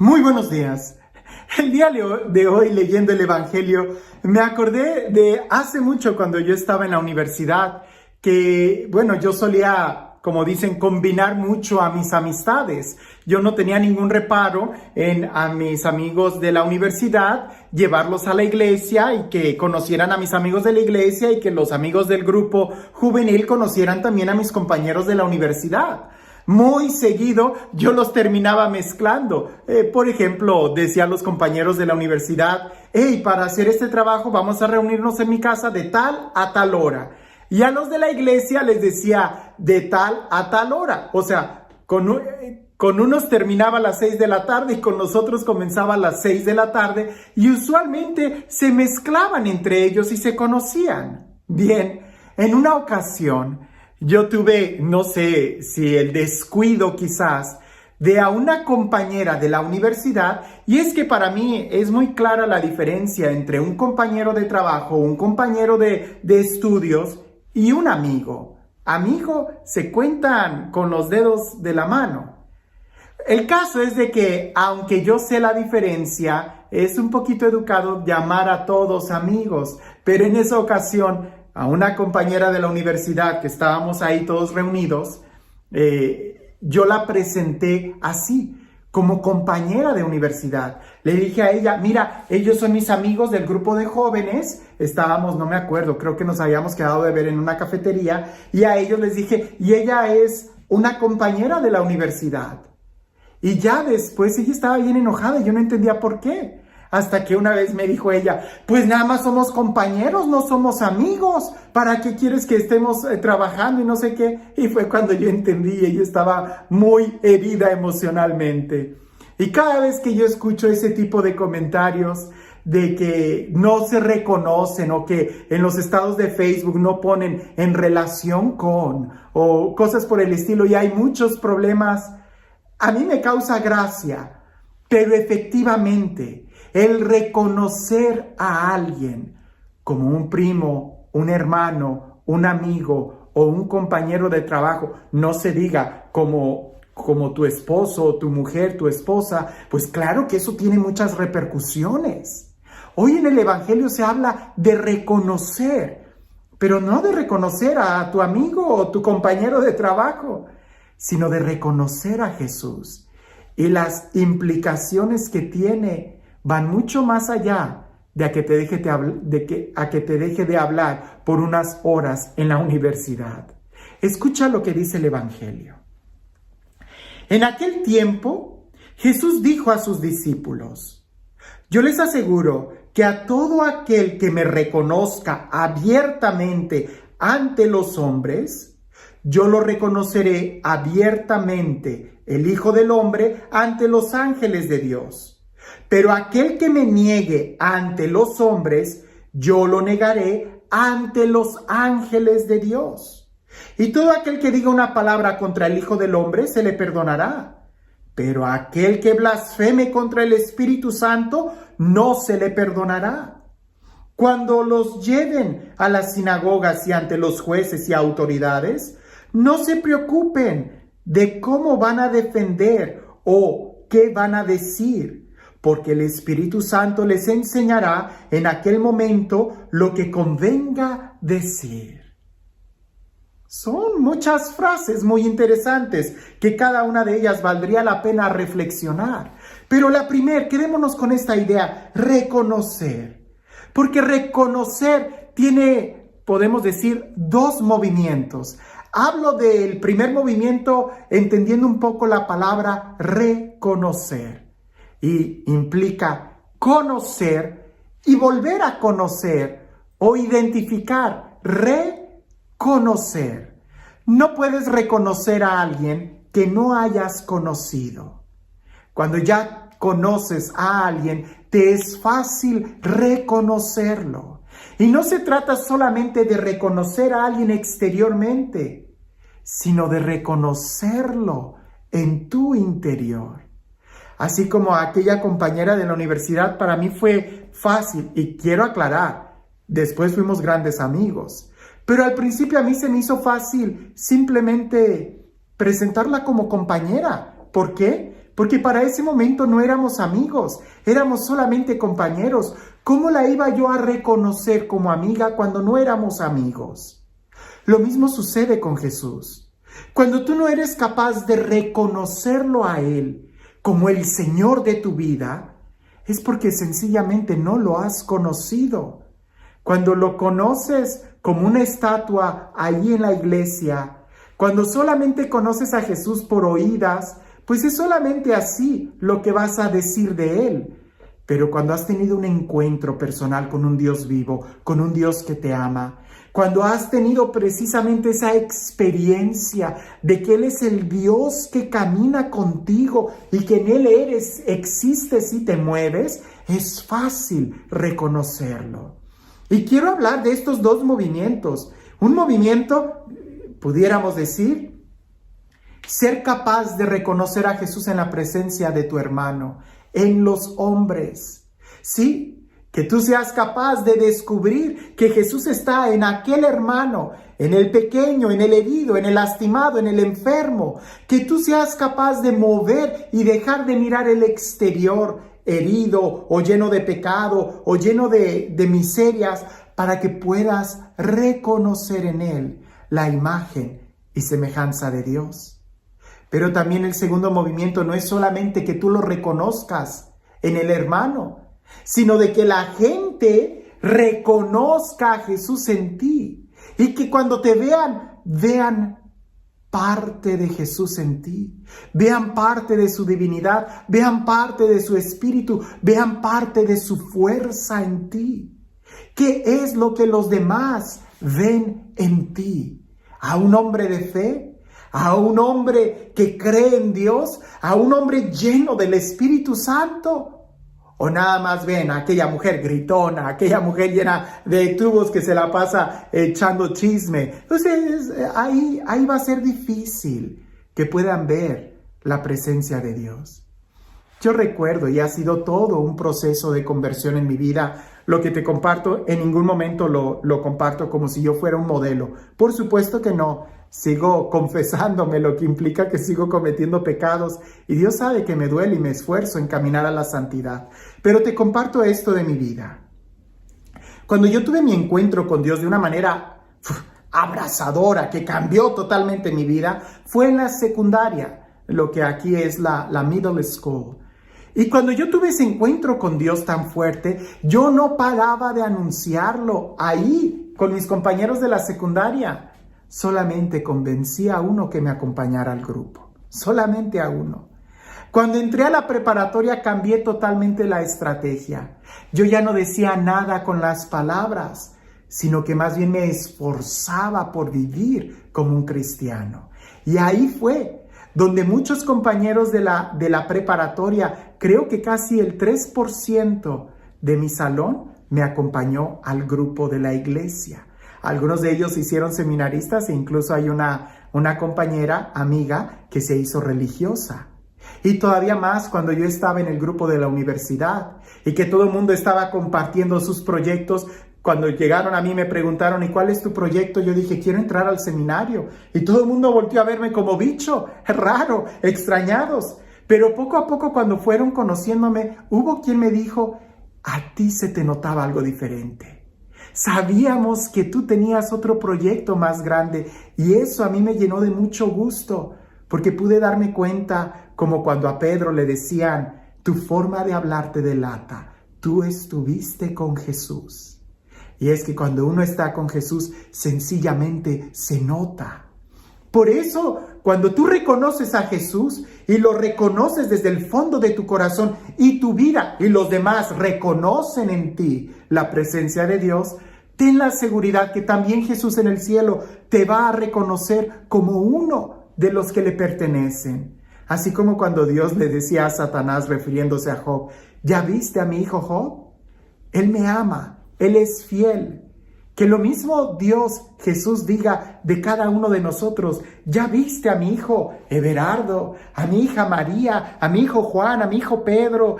Muy buenos días. El día de hoy, leyendo el Evangelio, me acordé de hace mucho cuando yo estaba en la universidad, que, yo solía, como dicen, combinar mucho a mis amistades. Yo no tenía ningún reparo en a mis amigos de la universidad, llevarlos a la iglesia y que conocieran a mis amigos de la iglesia y que los amigos del grupo juvenil conocieran también a mis compañeros de la universidad. Muy seguido yo los terminaba mezclando. Por ejemplo, decía a los compañeros de la universidad: hey, para hacer este trabajo vamos a reunirnos en mi casa de tal a tal hora. Y a los de la iglesia les decía de tal a tal hora. O sea, con unos terminaba a las 6 de la tarde y con nosotros comenzaba a las 6 de la tarde. Y usualmente se mezclaban entre ellos y se conocían. Bien, en una ocasión yo tuve, no sé si el descuido quizás, de a una compañera de la universidad, y es que para mí es muy clara la diferencia entre un compañero de trabajo, un compañero de estudios y un amigo. Amigo se cuentan con los dedos de la mano. El caso es de que, aunque yo sé la diferencia, es un poquito educado llamar a todos amigos, pero en esa ocasión a una compañera de la universidad que estábamos ahí todos reunidos, yo la presenté así, como compañera de universidad. Le dije a ella: mira, ellos son mis amigos del grupo de jóvenes. Estábamos, no me acuerdo, creo que nos habíamos quedado de ver en una cafetería, y a ellos les dije: y ella es una compañera de la universidad. Y ya después ella estaba bien enojada y yo no entendía por qué. Hasta que una vez me dijo ella: pues nada más somos compañeros, no somos amigos. ¿Para qué quieres que estemos trabajando y no sé qué? Y fue cuando yo entendí. Ella estaba muy herida emocionalmente. Y cada vez que yo escucho ese tipo de comentarios de que no se reconocen o que en los estados de Facebook no ponen en relación con o cosas por el estilo, y hay muchos problemas, a mí me causa gracia. Pero efectivamente, el reconocer a alguien como un primo, un hermano, un amigo o un compañero de trabajo, no se diga como tu esposo, tu mujer, tu esposa, pues claro que eso tiene muchas repercusiones. Hoy en el Evangelio se habla de reconocer, pero no de reconocer a tu amigo o tu compañero de trabajo, sino de reconocer a Jesús. Y las implicaciones que tiene van mucho más allá de a que te deje de hablar por unas horas en la universidad. Escucha lo que dice el Evangelio. En aquel tiempo, Jesús dijo a sus discípulos: yo les aseguro que a todo aquel que me reconozca abiertamente ante los hombres, yo lo reconoceré abiertamente, el Hijo del Hombre, ante los ángeles de Dios. Pero aquel que me niegue ante los hombres, yo lo negaré ante los ángeles de Dios. Y todo aquel que diga una palabra contra el Hijo del Hombre se le perdonará. Pero aquel que blasfeme contra el Espíritu Santo no se le perdonará. Cuando los lleven a las sinagogas y ante los jueces y autoridades, no se preocupen de cómo van a defender o qué van a decir, porque el Espíritu Santo les enseñará en aquel momento lo que convenga decir. Son muchas frases muy interesantes que cada una de ellas valdría la pena reflexionar. Pero la primera, quedémonos con esta idea: reconocer. Porque reconocer tiene, podemos decir, dos movimientos. Hablo del primer movimiento entendiendo un poco la palabra reconocer. Y implica conocer y volver a conocer o identificar, reconocer. No puedes reconocer a alguien que no hayas conocido. Cuando ya conoces a alguien, te es fácil reconocerlo. Y no se trata solamente de reconocer a alguien exteriormente, sino de reconocerlo en tu interior. Así como aquella compañera de la universidad, para mí fue fácil, y quiero aclarar, después fuimos grandes amigos, pero al principio a mí se me hizo fácil simplemente presentarla como compañera. ¿Por qué? Porque para ese momento no éramos amigos, éramos solamente compañeros. ¿Cómo la iba yo a reconocer como amiga cuando no éramos amigos? Lo mismo sucede con Jesús. Cuando tú no eres capaz de reconocerlo a Él como el Señor de tu vida, es porque sencillamente no lo has conocido. Cuando lo conoces como una estatua ahí en la iglesia, cuando solamente conoces a Jesús por oídas, pues es solamente así lo que vas a decir de Él. Pero cuando has tenido un encuentro personal con un Dios vivo, con un Dios que te ama, cuando has tenido precisamente esa experiencia de que Él es el Dios que camina contigo y que en Él existes y te mueves, es fácil reconocerlo. Y quiero hablar de estos dos movimientos. Un movimiento, pudiéramos decir, ser capaz de reconocer a Jesús en la presencia de tu hermano, en los hombres. Sí, que tú seas capaz de descubrir que Jesús está en aquel hermano, en el pequeño, en el herido, en el lastimado, en el enfermo. Que tú seas capaz de mover y dejar de mirar el exterior, herido o lleno de pecado o lleno de miserias, para que puedas reconocer en él la imagen y semejanza de Dios. Pero también el segundo movimiento no es solamente que tú lo reconozcas en el hermano, sino de que la gente reconozca a Jesús en ti y que cuando te vean parte de Jesús en ti, vean parte de su divinidad, vean parte de su espíritu, vean parte de su fuerza en ti. ¿Qué es lo que los demás ven en ti? ¿A un hombre de fe? ¿A un hombre que cree en Dios? ¿A un hombre lleno del Espíritu Santo? ¿O nada más ven a aquella mujer gritona, aquella mujer llena de tubos que se la pasa echando chisme? Entonces ahí va a ser difícil que puedan ver la presencia de Dios. Yo recuerdo, y ha sido todo un proceso de conversión en mi vida, lo que te comparto, en ningún momento lo comparto como si yo fuera un modelo. Por supuesto que no. Sigo confesándome, lo que implica que sigo cometiendo pecados, y Dios sabe que me duele y me esfuerzo en caminar a la santidad. Pero te comparto esto de mi vida. Cuando yo tuve mi encuentro con Dios de una manera abrazadora, que cambió totalmente mi vida, fue en la secundaria, lo que aquí es la middle school. Y cuando yo tuve ese encuentro con Dios tan fuerte, yo no paraba de anunciarlo ahí con mis compañeros de la secundaria. Solamente convencí a uno que me acompañara al grupo, solamente a uno. Cuando entré a la preparatoria cambié totalmente la estrategia. Yo ya no decía nada con las palabras, sino que más bien me esforzaba por vivir como un cristiano. Y ahí fue donde muchos compañeros de la preparatoria, creo que casi el 3% de mi salón, me acompañó al grupo de la iglesia. Algunos de ellos se hicieron seminaristas e incluso hay una compañera, amiga, que se hizo religiosa. Y todavía más cuando yo estaba en el grupo de la universidad y que todo el mundo estaba compartiendo sus proyectos. Cuando llegaron a mí me preguntaron, ¿y cuál es tu proyecto? Yo dije, quiero entrar al seminario. Y todo el mundo volteó a verme como bicho, raro, extrañados. Pero poco a poco, cuando fueron conociéndome, hubo quien me dijo, a ti se te notaba algo diferente. Sabíamos que tú tenías otro proyecto más grande y eso a mí me llenó de mucho gusto, porque pude darme cuenta, como cuando a Pedro le decían, tu forma de hablar te delata, tú estuviste con Jesús. Y es que cuando uno está con Jesús, sencillamente se nota. Por eso, cuando tú reconoces a Jesús y lo reconoces desde el fondo de tu corazón y tu vida y los demás reconocen en ti la presencia de Dios, ten la seguridad que también Jesús en el cielo te va a reconocer como uno de los que le pertenecen. Así como cuando Dios le decía a Satanás refiriéndose a Job, ¿ya viste a mi hijo Job? Él me ama, él es fiel. Que lo mismo Dios, Jesús, diga de cada uno de nosotros, ya viste a mi hijo Everardo, a mi hija María, a mi hijo Juan, a mi hijo Pedro,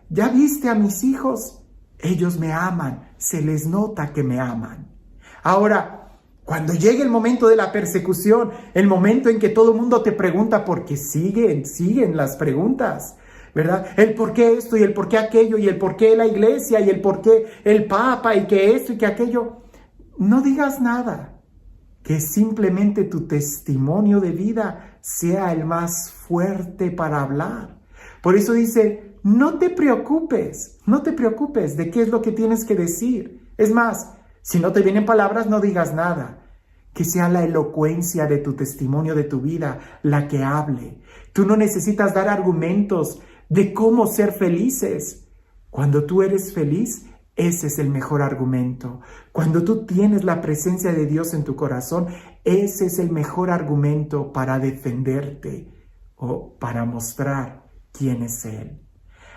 ya viste a mis hijos, ellos me aman, se les nota que me aman. Ahora, Cuando llegue el momento de la persecución, el momento en que todo el mundo te pregunta, porque siguen las preguntas, ¿verdad? El por qué esto y el por qué aquello y el por qué la iglesia y el por qué el papa y que esto y que aquello. No digas nada, que simplemente tu testimonio de vida sea el más fuerte para hablar. Por eso dice, no te preocupes de qué es lo que tienes que decir. Es más, si no te vienen palabras, no digas nada. Que sea la elocuencia de tu testimonio de tu vida la que hable. Tú no necesitas dar argumentos de cómo ser felices. Cuando tú eres feliz, ese es el mejor argumento. Cuando tú tienes la presencia de Dios en tu corazón, ese es el mejor argumento para defenderte o para mostrar quién es Él.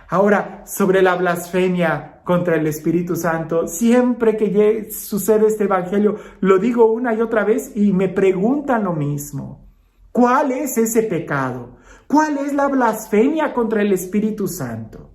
Ahora, sobre la blasfemia contra el Espíritu Santo, siempre que sucede este evangelio, lo digo una y otra vez y me preguntan lo mismo. ¿Cuál es ese pecado? ¿Cuál es la blasfemia contra el Espíritu Santo?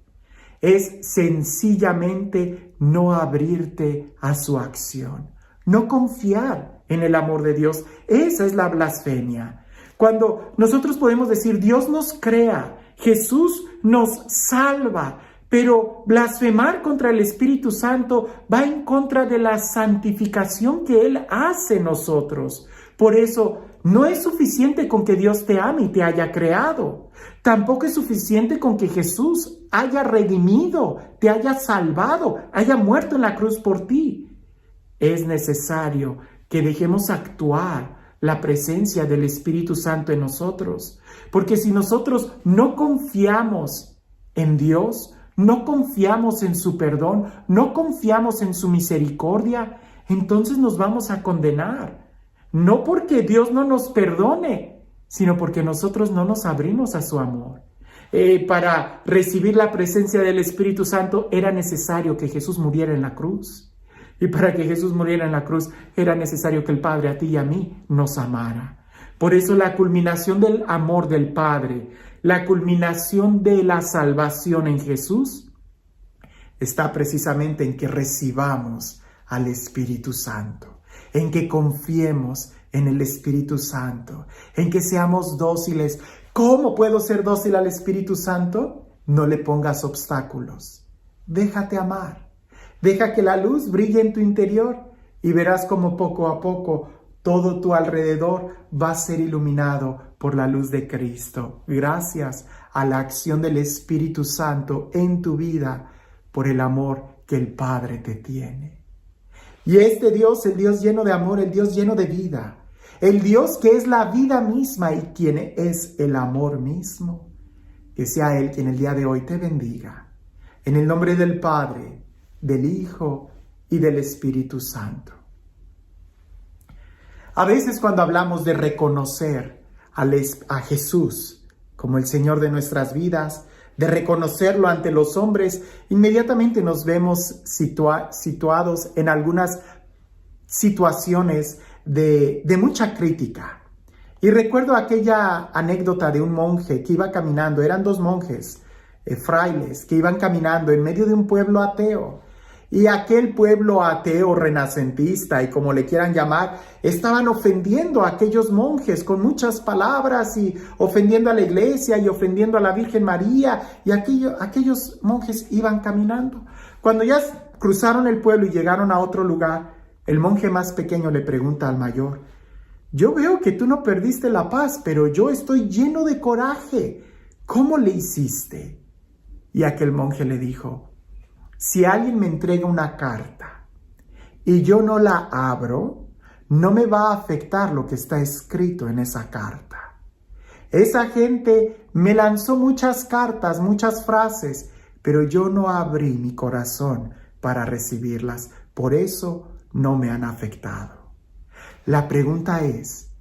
Es sencillamente no abrirte a su acción, no confiar en el amor de Dios. Esa es la blasfemia. Cuando nosotros podemos decir, Dios nos crea, Jesús nos salva, pero blasfemar contra el Espíritu Santo va en contra de la santificación que Él hace en nosotros. Por eso, no es suficiente con que Dios te ame y te haya creado. Tampoco es suficiente con que Jesús haya redimido, te haya salvado, haya muerto en la cruz por ti. Es necesario que dejemos actuar la presencia del Espíritu Santo en nosotros. Porque si nosotros no confiamos en Dios, no confiamos en su perdón, no confiamos en su misericordia, entonces nos vamos a condenar. No porque Dios no nos perdone, sino porque nosotros no nos abrimos a su amor. Para recibir la presencia del Espíritu Santo era necesario que Jesús muriera en la cruz. Y para que Jesús muriera en la cruz era necesario que el Padre a ti y a mí nos amara. Por eso la culminación del amor del Padre, la culminación de la salvación en Jesús, está precisamente en que recibamos al Espíritu Santo, en que confiemos en el Espíritu Santo, en que seamos dóciles. ¿Cómo puedo ser dócil al Espíritu Santo? No le pongas obstáculos. Déjate amar. Deja que la luz brille en tu interior y verás como poco a poco todo tu alrededor va a ser iluminado por la luz de Cristo. Gracias a la acción del Espíritu Santo en tu vida por el amor que el Padre te tiene. Y este Dios, el Dios lleno de amor, el Dios lleno de vida, el Dios que es la vida misma y quien es el amor mismo, que sea Él quien el día de hoy te bendiga. En el nombre del Padre, del Hijo y del Espíritu Santo. A veces cuando hablamos de reconocer a Jesús como el Señor de nuestras vidas, de reconocerlo ante los hombres, inmediatamente nos vemos situados en algunas situaciones de mucha crítica. Y recuerdo aquella anécdota de un monje que iba caminando, eran dos monjes, frailes, que iban caminando en medio de un pueblo ateo. Y aquel pueblo ateo renacentista, y como le quieran llamar, estaban ofendiendo a aquellos monjes con muchas palabras y ofendiendo a la iglesia y ofendiendo a la Virgen María. Y aquellos monjes iban caminando. Cuando ya cruzaron el pueblo y llegaron a otro lugar, el monje más pequeño le pregunta al mayor: yo veo que tú no perdiste la paz, pero yo estoy lleno de coraje. ¿Cómo le hiciste? Y aquel monje le dijo: si alguien me entrega una carta y yo no la abro, no me va a afectar lo que está escrito en esa carta. Esa gente me lanzó muchas cartas, muchas frases, pero yo no abrí mi corazón para recibirlas. Por eso no me han afectado. La pregunta es: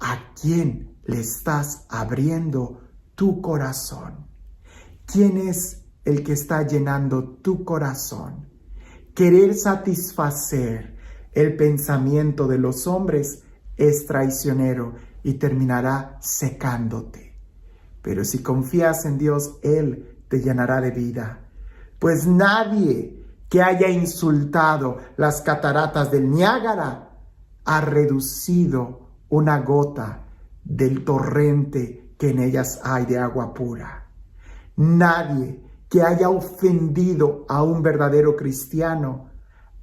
¿a quién le estás abriendo tu corazón? ¿Quién es el que está llenando tu corazón? Querer satisfacer el pensamiento de los hombres es traicionero y terminará secándote. Pero si confías en Dios, Él te llenará de vida. Pues nadie que haya insultado las cataratas del Niágara ha reducido una gota del torrente que en ellas hay de agua pura. Nadie que haya ofendido a un verdadero cristiano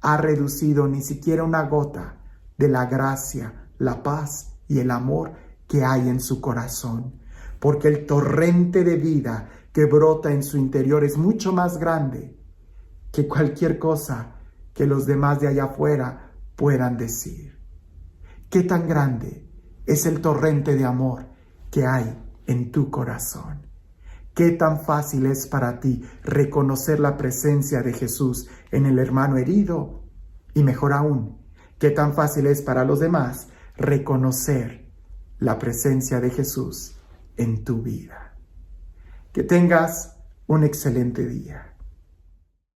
ha reducido ni siquiera una gota de la gracia, la paz y el amor que hay en su corazón. Porque el torrente de vida que brota en su interior es mucho más grande que cualquier cosa que los demás de allá afuera puedan decir. ¿Qué tan grande es el torrente de amor que hay en tu corazón? ¿Qué tan fácil es para ti reconocer la presencia de Jesús en el hermano herido? Y mejor aún, ¿qué tan fácil es para los demás reconocer la presencia de Jesús en tu vida? Que tengas un excelente día.